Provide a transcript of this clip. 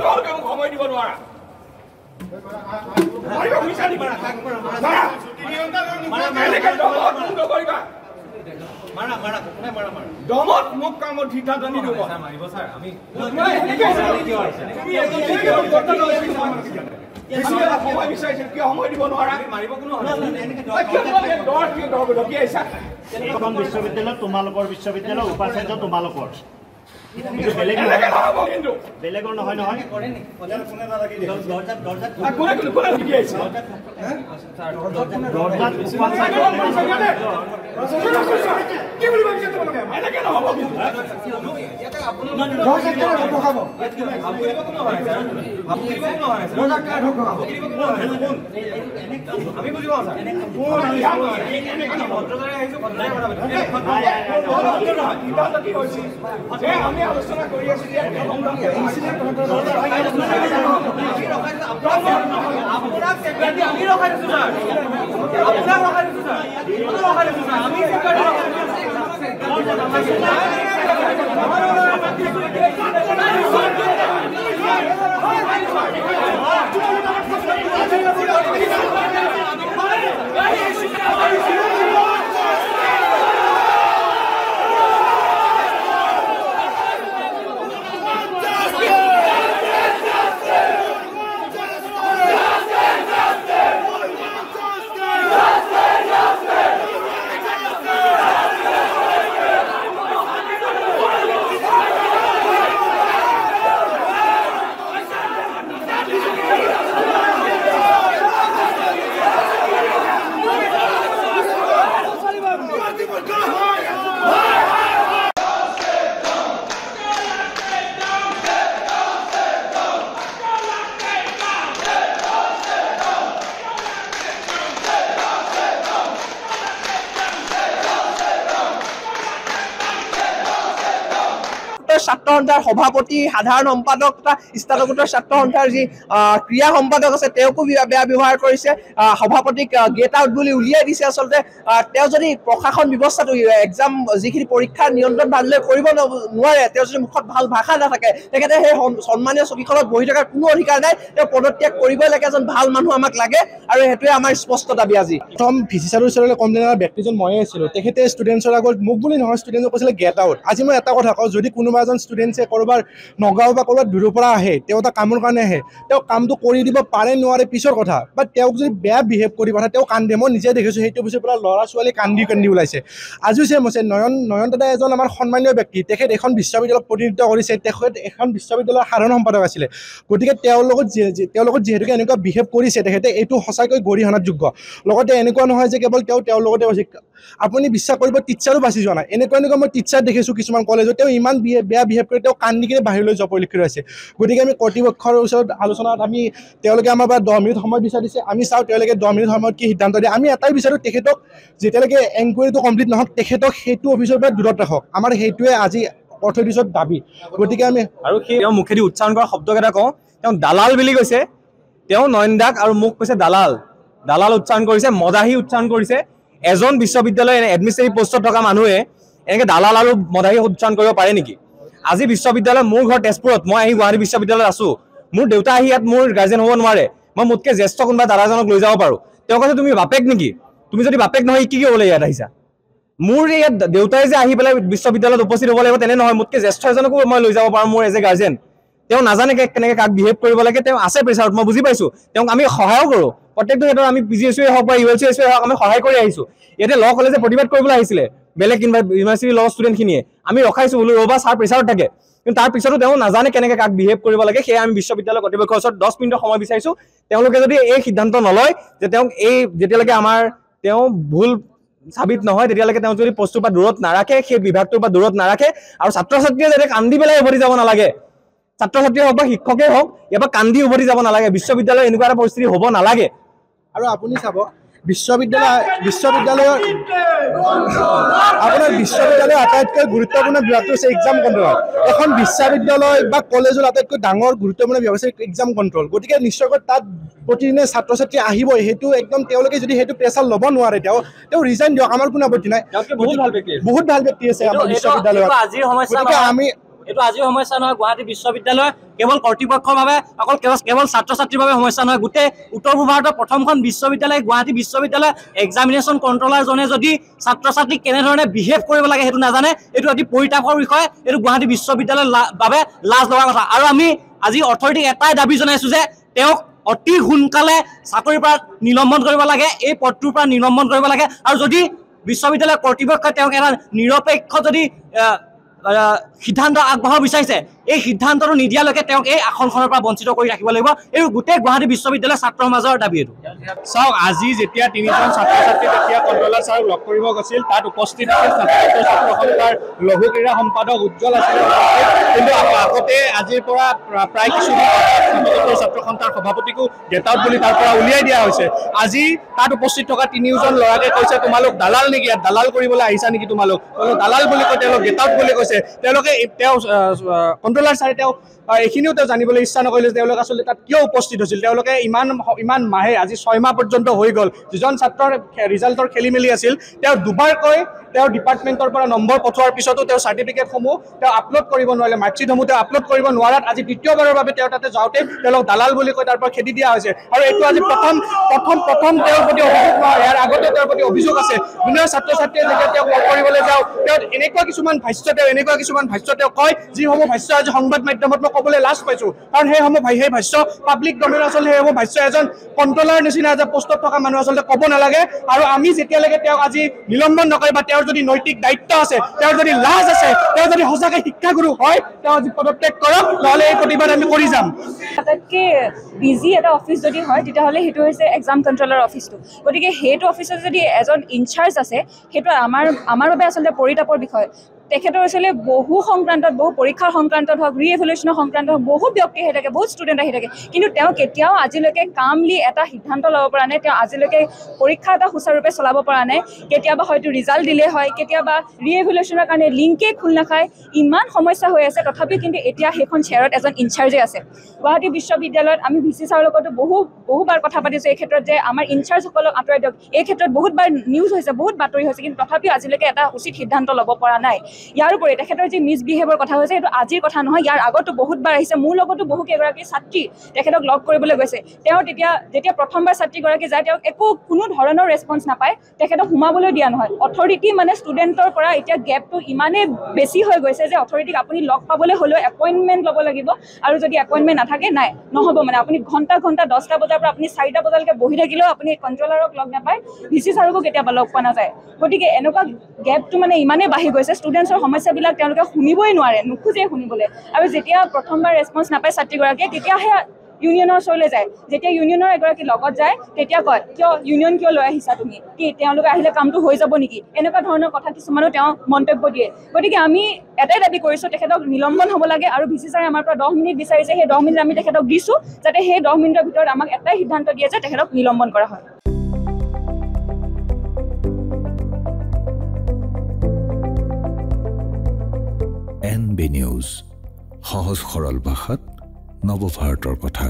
তোমালোকে মোক সময় দিব নোৱাৰা দমত মোক কামত সিদ্ধান্ত নিদিব সময় বিচাৰিছিল কিয় সময় দিব নোৱাৰা এইখন বিশ্ববিদ্যালয় তোমালোকৰ বিশ্ববিদ্যালয় উপাচাৰ্য তোমালোকৰ বেলেগৰ নহয় নহয় আলোচনা কৰি আছো ছাত্ৰ সন্থাৰ সভাপতি সাধাৰণ সম্পাদক তথা স্নাতকোত্তৰ ছাত্ৰ সন্থাৰ যি ক্ৰিয়া সম্পাদক আছে তেওঁকো বেয়া ব্যৱহাৰ কৰিছে সভাপতিক গেট আউট বুলি উলিয়াই দিছে আচলতে তেওঁ যদি প্ৰশাসন ব্যৱস্থাটো এক্সাম যিখিনি পৰীক্ষাৰ নিয়ন্ত্ৰণ ভালদৰে কৰিব নোৱাৰে তেওঁ যদি মুখত ভাল ভাষা নাথাকে তেখেতে সেই সন্মানীয় চকীখনত বহি থকাৰ কোনো অধিকাৰ নাই তেওঁ পদত্যাগ কৰিবই লাগে এজন ভাল মানুহ আমাক লাগে আৰু সেইটোৱে আমাৰ স্পষ্ট দাবী আজি প্ৰথম ভিচি ছাৰৰ ওচৰলৈ কমপ্লেইন কৰা ব্যক্তিজন ময়ে আছিলোঁ তেখেতে ষ্টুডেণ্টছৰ আগত মোক বুলি নহয় ষ্টুডেণ্টক কৈছিলে গেট আউট আজি মই এটা কথা কওঁ যদি কোনোবা এজন ষ্টুডেণ্টছে ক'ৰবাৰ নগাঁও বা ক'ৰবাত দূৰৰ পৰা আহে তেওঁ এটা কামৰ কাৰণে আহে তেওঁ কামটো কৰি দিব পাৰে নোৱাৰে পিছৰ কথা বা তেওঁক যদি বেয়া বিহেভ কৰিব না তেওঁ কান্দে মই নিজে দেখিছোঁ সেইটো পিছৰ পৰা ল'ৰা ছোৱালী কান্দি ওলাইছে আজিও চেম হৈছে নয়ন দাদা এজন আমাৰ সন্মানীয় ব্যক্তি তেখেত এখন বিশ্ববিদ্যালয়ক প্ৰতিনিধিত্ব কৰিছে তেখেত এখন বিশ্ববিদ্যালয়ৰ সাধাৰণ সম্পাদক আছিলে গতিকে তেওঁৰ লগত যিহেতুকে এনেকুৱা বিহেভ কৰিছে তেখেতে এইটো সঁচাকৈ গৰিহণাৰ যোগ্য লগতে এনেকুৱা নহয় যে কেৱল তেওঁৰ লগতে হৈছে আপুনি বিশ্বাস কৰিব টিচাৰো বাচি যোৱা নাই এনেকুৱা মই টিচাৰ দেখিছোঁ কিছুমান কলেজত তেওঁ ইমান বেয়া বিহেভ কৰি তেওঁ কান্দি কিনে বাহিৰলৈ যোৱা পৰিলক্ষিত হৈছে গতিকে আমি কৰ্তৃপক্ষৰ ওচৰত আলোচনাত আমি তেওঁলোকে আমাৰ পৰা 10 মিনিট সময় বিচাৰিছে আমি চাওঁ তেওঁলোকে 10 মিনিট সময়ত কি সিদ্ধান্ত দিয়ে আমি এটাই বিচাৰোঁ তেখেতক যেতিয়ালৈকে এনকুৱাৰীটো কমপ্লিট নহওক তেখেতক সেইটো অফিচৰ পৰা দূৰত ৰাখক আমাৰ সেইটোৱে আজি অৰ্থনীতিৰ দাবী গতিকে আমি আৰু সেই মুখেদি উচ্চাৰণ কৰা শব্দকেইটা কওঁ তেওঁ দালাল বুলি কৈছে তেওঁ নয়ন দাক আৰু মোক কৈছে দালাল উচ্চাৰণ কৰিছে মদাহী উচ্চাৰণ কৰিছে এজন বিশ্ববিদ্যালয় এডমিনিষ্ট্ৰেটিভ পোষ্টত থকা মানুহে এনেকৈ দালাল আৰু মদাহী উচ্চাৰণ কৰিব পাৰে নেকি আজি বিশ্ববিদ্যালয় মোৰ ঘৰ তেজপুৰত মই আহি গুৱাহাটী বিশ্ববিদ্যালয়ত আছোঁ মোৰ দেউতা আহি ইয়াত মোৰ গাৰ্জেন হ'ব নোৱাৰে মই মোতকৈ জ্যেষ্ঠ কোনোবা দাদাজনক লৈ যাব পাৰোঁ তেওঁ কৈছে তুমি বাপেক নেকি তুমি যদি বাপেক নহয় কি হ'বলৈ ইয়াত আহিছা মোৰ ইয়াত দেউতাই যে আহি পেলাই বিশ্ববিদ্যালয়ত উপস্থিত হ'ব লাগিব তেনে নহয় মোতকৈ জ্যেষ্ঠ এজনকো মই লৈ যাব পাৰোঁ মোৰ এজ এ গাৰ্জেন তেওঁ নাজানে কেনেকৈ কাক বিহেভ কৰিব লাগে তেওঁ আছে প্ৰেছাৰত মই বুজি পাইছোঁ তেওঁক আমি সহায়ো কৰোঁ প্ৰত্যেকটো ক্ষেত্ৰত আমি PGSUৱে হওক বা ULCSUৱে হওক আমি সহায় কৰি আহিছোঁ ইয়াতে ল কলেজে প্ৰতিবাদ কৰিবলৈ আহিছিলে বেলেগ ইউনিভাৰ্চিটি ল ষ্টুডেণ্টখিনিয়ে আমি ৰখাইছোঁ বোলো ৰ'বা ছাৰ প্ৰেছাৰত থাকে কিন্তু তাৰ পিছতো তেওঁ নাজানে কেনেকৈ কাক বিহেভ কৰিব লাগে সেয়া আমি বিশ্ববিদ্যালয় কৰ্তৃপক্ষৰ ওচৰত 10 মিনিটৰ সময় বিচাৰিছোঁ তেওঁলোকে যদি এই সিদ্ধান্ত নলয় যে তেওঁক যেতিয়ালৈকে আমাৰ তেওঁ ভুল সাবিত নহয় তেতিয়ালৈকে তেওঁ যদি পোষ্টটোৰ পৰা দূৰত নাৰাখে সেই বিভাগটোৰ পৰা দূৰত নাৰাখে আৰু ছাত্ৰ ছাত্ৰীয়ে যাতে কান্দি পেলাই উভতি যাব নালাগে ছাত্ৰ ছাত্ৰীয়ে হওক বা শিক্ষকেই হওক ইয়াৰ কান্দি উভতি যাব নালাগে বিশ্ববিদ্যালয় এনেকুৱা এটা পৰিস্থিতি হ'ব নালাগে আৰু আপুনি চাব বিশ্ববিদ্যালয়ৰ আপোনাৰ বিশ্ববিদ্যালয়ৰ আটাইতকৈ গুৰুত্বপূৰ্ণ বিভাগটো হৈছে এক্সাম কণ্ট্ৰল এখন বিশ্ববিদ্যালয় বা কলেজৰ আটাইতকৈ ডাঙৰ গুৰুত্বপূৰ্ণ বিভাগ হৈছে এক্সাম কণ্ট্ৰল গতিকে নিশ্চয়কৈ তাত প্ৰতিদিনে ছাত্ৰ ছাত্ৰী আহিবই সেইটো একদম তেওঁলোকে যদি সেইটো প্ৰেছাৰ ল'ব নোৱাৰে তেওঁ ৰিজাইন দিয়ক আমাৰ কোনো আপত্তি নাই বহুত ভাল ব্যক্তি আছে আমাৰ বিশ্ববিদ্যালয়ত গতিকে আমি এইটো আজিৰ সমস্যা নহয় গুৱাহাটী বিশ্ববিদ্যালয় কেৱল কৰ্তৃপক্ষৰ বাবে কেৱল ছাত্ৰ ছাত্ৰীৰ বাবে সমস্যা নহয় গোটেই উত্তৰ পূব ভাৰতৰ প্ৰথমখন বিশ্ববিদ্যালয় গুৱাহাটী বিশ্ববিদ্যালয় এক্সামিনেশ্যন কণ্ট্ৰলাৰজনে যদি ছাত্ৰ ছাত্ৰীক কেনেধৰণে বিহেভ কৰিব লাগে সেইটো নাজানে এইটো অতি পৰিতাপৰ বিষয় এইটো গুৱাহাটী বিশ্ববিদ্যালয়ৰ বাবে লাজ লগা কথা আৰু আমি আজি অথৰিটিক এটাই দাবী জনাইছোঁ যে তেওঁক অতি সোনকালে চাকৰিৰ পৰা নিলম্বন কৰিব লাগে এই পদটোৰ পৰা নিলম্বন কৰিব লাগে আৰু যদি বিশ্ববিদ্যালয় কৰ্তৃপক্ষই তেওঁক এটা নিৰপেক্ষ যদি সিদ্ধান্ত আগবঢ়াব বিচাৰিছে এই সিদ্ধান্তটো নিদিয়ালৈকে তেওঁক এই আসনখনৰ পৰা বঞ্চিত কৰি ৰাখিব লাগিব এই গোটেই গুৱাহাটী বিশ্ববিদ্যালয়ৰ ছাত্ৰ সমাজৰ দাবী এইটো চাওক আজি যেতিয়া 3জন ছাত্ৰ ছাত্ৰী তেতিয়া কণ্ট্ৰলাৰ ছাৰক লগ কৰিব গৈছিল তাত উপস্থিত আছিল ছাত্ৰ সন্থাৰ লঘু ক্ৰীড়া সম্পাদক উজ্জ্বল আছিল কিন্তু আগতে আজিৰ পৰা প্ৰায় কিছুদিন ছাত্ৰ সন্থাৰ সভাপতিকো গেট আউট বুলি তাৰ পৰা উলিয়াই দিয়া হৈছে আজি তাত উপস্থিত থকা 3জন ল'ৰাকে কৈছে তোমালোক দালাল নেকি ইয়াত দালাল কৰিবলৈ আহিছা নেকি তোমালোক দালাল বুলি কৈ তেওঁলোক গেট আউট বুলি কৈছে তেওঁলোকে তেওঁ কণ্ট্ৰলাৰ ছাৰে তেওঁ এইখিনিও তেওঁ জানিবলৈ ইচ্ছা নকৰিলে যে তেওঁলোক আচলতে তাত কিয় উপস্থিত হৈছিল তেওঁলোকে ইমান মাহে আজি 6 মাহ পৰ্যন্ত হৈ গ'ল যিজন ছাত্ৰৰ ৰিজাল্টৰ খেলি মেলি আছিল তেওঁ দুবাৰকৈ তেওঁৰ ডিপাৰ্টমেণ্টৰ পৰা নম্বৰ পঠোৱাৰ পিছতো তেওঁ চাৰ্টিফিকেটসমূহ তেওঁ আপলোড কৰিব নোৱাৰিলে মাৰ্কশ্বিটসমূহ তেওঁ আপলোড কৰিব নোৱাৰাত আজি দ্বিতীয়বাৰৰ বাবে তেওঁ তাতে যাওঁতে তেওঁলোক দালাল বুলি কৈ তাৰ পৰা খেদি দিয়া হৈছে আৰু এইটো আজি প্ৰথম তেওঁৰ প্ৰতি অভিযোগ নহয় ইয়াৰ আগতে তেওঁৰ প্ৰতি অভিযোগ আছে বিভিন্ন ছাত্ৰ ছাত্ৰীয়ে যেতিয়া তেওঁক লগ কৰিবলৈ যাওঁ তেওঁ এনেকুৱা কিছুমান ভাষ্য তেওঁ কয় যিসমূহ ভাষ্য আজি সংবাদ মাধ্যমত মই ক'বলৈ লাজ পাইছোঁ কাৰণ সেই ভাষ্য পাব্লিক ডমেইন আচলতে সেইসমূহ ভাষ্য এজন কণ্ট্ৰলাৰ নিচিনা যে পষ্টত থকা মানুহ আচলতে ক'ব নালাগে আৰু আমি যেতিয়ালৈকে তেওঁক আজি নিলম্বন নকৰে বা তেওঁৰ যদি নৈতিক দায়িত্ব আছে তেওঁৰ যদি লাজ আছে তেওঁ যদি সঁচাকৈ শিক্ষাগুৰু হয় তেওঁ আজি পদত্যাগ কৰক নহ'লে এই প্ৰতিবাদ আমি কৰি যাম আটাইতকৈ বিজি এটা অফিচ যদি হয় তেতিয়াহ'লে সেইটো হৈছে এক্সাম কণ্ট্ৰলাৰ অফিচটো গতিকে সেইটো অফিচত যদি এজন ইনচাৰ্জ আছে সেইটো আমাৰ বাবে আচলতে পৰিতাপৰ বিষয় তেখেতৰ আচলতে বহু সংক্ৰান্তত বহু পৰীক্ষাৰ সংক্ৰান্তত হওক ৰিএভলিউশ্যনৰ সংক্ৰান্তত হওক বহু ব্যক্তি আহি থাকে বহুত ষ্টুডেণ্ট আহি থাকে কিন্তু তেওঁ কেতিয়াও আজিলৈকে কামলি এটা সিদ্ধান্ত ল'ব পৰা নাই তেওঁ আজিলৈকে পৰীক্ষা এটা সুচাৰুৰূপে চলাব পৰা নাই কেতিয়াবা হয়তো ৰিজাল্ট দিলে হয় কেতিয়াবা ৰিএভলিউশ্যনৰ কাৰণে লিংকেই খোল নাখায় ইমান সমস্যা হৈ আছে তথাপিও কিন্তু এতিয়া সেইখন চেয়াৰত এজন ইনচাৰ্জে আছে গুৱাহাটী বিশ্ববিদ্যালয়ত আমি ভিচি ছাৰৰ লগতো বহুবাৰ কথা পাতিছোঁ এই ক্ষেত্ৰত যে আমাৰ ইনচাৰ্জসকলক আঁতৰাই দিয়ক এই ক্ষেত্ৰত বহুতবাৰ নিউজ হৈছে বহুত বাতৰি হৈছে কিন্তু তথাপিও আজিলৈকে এটা উচিত সিদ্ধান্ত ল'ব পৰা নাই ইয়াৰ উপৰি তেখেতৰ যি মিছবিহেভৰ কথা হৈছে সেইটো আজিৰ কথা নহয় ইয়াৰ আগতো বহুতবাৰ আহিছে মোৰ লগতো বহু কেইগৰাকী ছাত্ৰী তেখেতক লগ কৰিবলৈ গৈছে তেওঁ যেতিয়া প্ৰথমবাৰ ছাত্ৰীগৰাকী যায় তেওঁক কোনো ধৰণৰ ৰেছপন্স নাপায় তেখেতক সোমাবলৈ দিয়া নহয় অথৰিটি মানে ষ্টুডেণ্টৰ পৰা এতিয়া গেপটো ইমানেই বেছি হৈ গৈছে যে অথৰিটিক আপুনি লগ পাবলৈ হ'লেও এপইণ্টমেণ্ট ল'ব লাগিব আৰু যদি এপইণ্টমেণ্ট নাথাকে নাই নহ'ব মানে আপুনি ঘণ্টা 10টা বজাৰ পৰা আপুনি 4টা বজালৈকে বহি থাকিলেও আপুনি কণ্ট্ৰলাৰক লগ নাপায় ভিচি ছাৰকো কেতিয়াবা লগ পোৱা নাযায় গতিকে এনেকুৱা গেপটো মানে ইমানেই বাঢ়ি গৈছে ষ্টুডেণ্টছৰ সমস্যাবিলাক তেওঁলোকে শুনিবই নোৱাৰে নোখোজে শুনিবলৈ আৰু যেতিয়া প্ৰথমবাৰ ৰেছপন্স নাপায় ছাত্ৰীগৰাকীয়ে তেতিয়াহে ইউনিয়নৰ ওচৰলৈ যায় যেতিয়া ইউনিয়নৰ এগৰাকী লগত যায় তেতিয়া কয় ইউনিয়ন কিয় লৈ আহিছা তুমি কি তেওঁলোকে আহিলে কামটো হৈ যাব নেকি এনেকুৱা ধৰণৰ কথা কিছুমানো তেওঁ মন্তব্য দিয়ে গতিকে আমি এটাই দাবী কৰিছোঁ তেখেতক নিলম্বন হ'ব লাগে আৰু ভিচি ছাৰে আমাৰ পৰা 10 মিনিট বিচাৰিছে সেই 10 মিনিট আমি তেখেতক দিছোঁ যাতে সেই 10 মিনিটৰ ভিতৰত আমাক এটাই সিদ্ধান্ত দিয়ে যে তেখেতক নিলম্বন কৰা হয় NB নিউজ সহজ সৰল ভাষাত নৱভাৰতৰ কথা